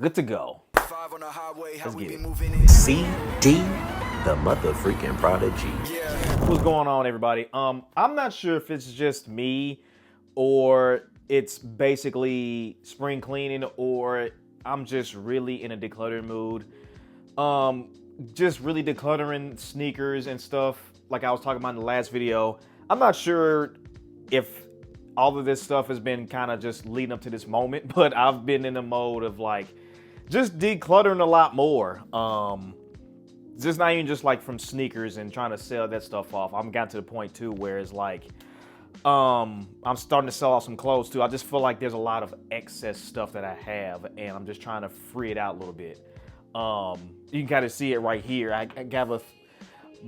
Good to go. Let's get it. CD, the motherfreaking prodigy. What's going on, everybody? I'm not sure if it's just me or it's basically spring cleaning or I'm just really in a decluttering mood. Just really decluttering sneakers and stuff like I was talking about in the last video. I'm not sure if all of this stuff has been kind of just leading up to this moment, but I've been in the mode of like just decluttering a lot more. Just not even just like from sneakers and trying to sell that stuff off. I'm gotten to the point too where it's like I'm starting to sell off some clothes too. I just feel like there's a lot of excess stuff that I have and I'm just trying to free it out a little bit. You can kind of see it right here. I have a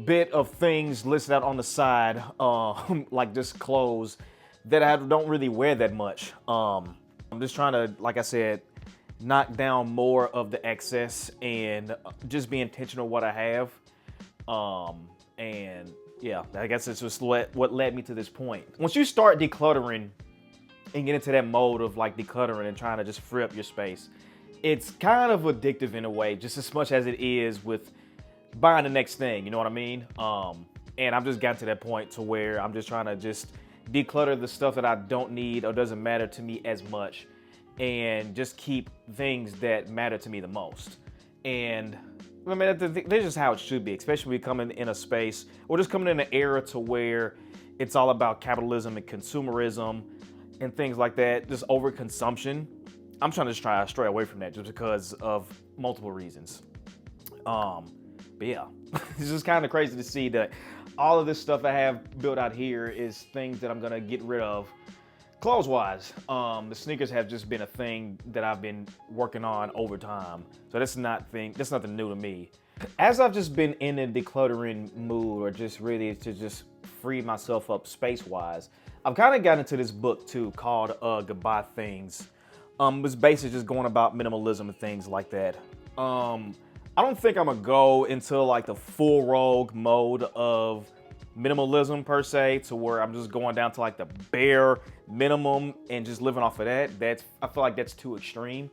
bit of things listed out on the side, like just clothes that I don't really wear that much. I'm just trying to, like I said, knock down more of the excess and just be intentional what I have. And yeah, I guess it's just what led me to this point. Once you start decluttering and get into that mode of like decluttering and trying to just free up your space, it's kind of addictive in a way, just as much as it is with buying the next thing, you know what I mean? And I've just gotten to that point to where I'm just trying to just declutter the stuff that I don't need or doesn't matter to me as much and just keep things that matter to me the most. And I mean, that's just how it should be, especially when we come in a space or just coming in an era to where it's all about capitalism and consumerism and things like that, just overconsumption. I'm trying to just try to stray away from that just because of multiple reasons. But yeah, it's just kind of crazy to see that all of this stuff I have built out here is things that I'm gonna get rid of clothes-wise. The sneakers have just been a thing that I've been working on over time. So that's nothing new to me. As I've just been in a decluttering mood or just really to just free myself up space-wise, I've kind of gotten into this book too called Goodbye Things. It's basically just going about minimalism and things like that. I don't think I'm gonna go into like the full rogue mode of minimalism per se, to where I'm just going down to like the bare minimum and just living off of that. I feel like that's too extreme.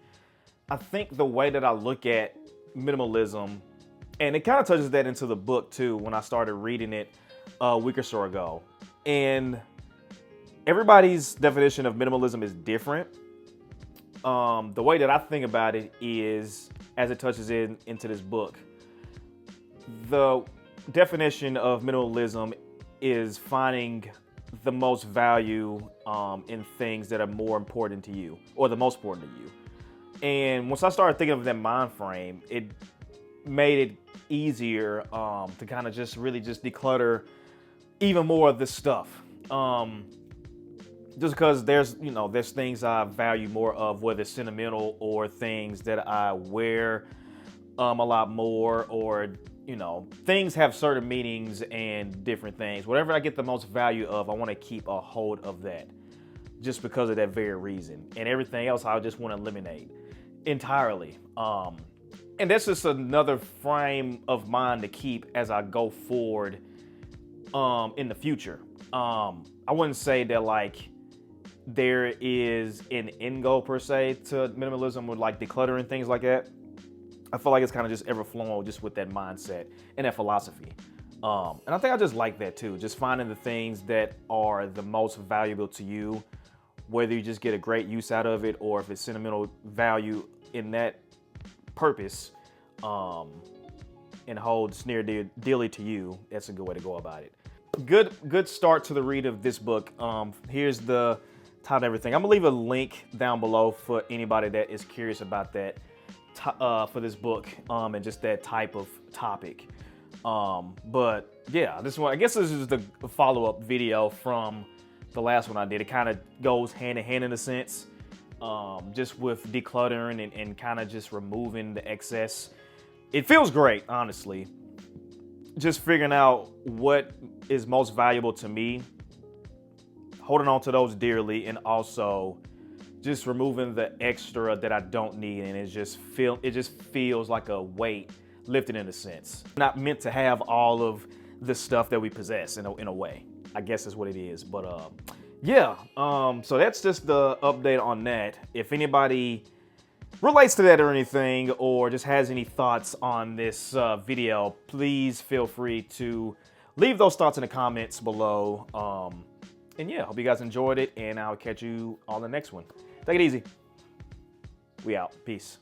I think the way that I look at minimalism, and it kind of touches that into the book too when I started reading it a week or so ago. And everybody's definition of minimalism is different. The way that I think about it is, as it touches into this book, the definition of minimalism is finding the most value in things that are more important to you, or the most important to you. And once I started thinking of that mind frame, it made it easier to kind of just really just declutter even more of this stuff. Just because there's things I value more of, whether it's sentimental or things that I wear a lot more, or things have certain meanings and different things. Whatever I get the most value of, I want to keep a hold of that just because of that very reason. And everything else I just want to eliminate entirely. And that's just another frame of mind to keep as I go forward in the future. I wouldn't say that like there is an end goal per se to minimalism with like decluttering things like that. I feel like it's kind of just ever flowing just with that mindset and that philosophy. And I think I just like that too. Just finding the things that are the most valuable to you, whether you just get a great use out of it or if it's sentimental value in that purpose, and holds near dearly to you. That's a good way to go about it. Good start to the read of this book. Here's the title and everything. I'm gonna leave a link down below for anybody that is curious about that for this book and just that type of topic. But yeah, I guess this is the follow-up video from the last one I did. It kind of goes hand in hand in a sense, just with decluttering and kind of just removing the excess. It feels great, honestly. Just figuring out what is most valuable to me, holding on to those dearly, and also just removing the extra that I don't need, and it just feels like a weight lifted in a sense. Not meant to have all of the stuff that we possess in a way, I guess is what it is. But yeah, so that's just the update on that. If anybody relates to that or anything, or just has any thoughts on this video, please feel free to leave those thoughts in the comments below. And yeah, hope you guys enjoyed it, and I'll catch you on the next one. Take it easy. We out. Peace.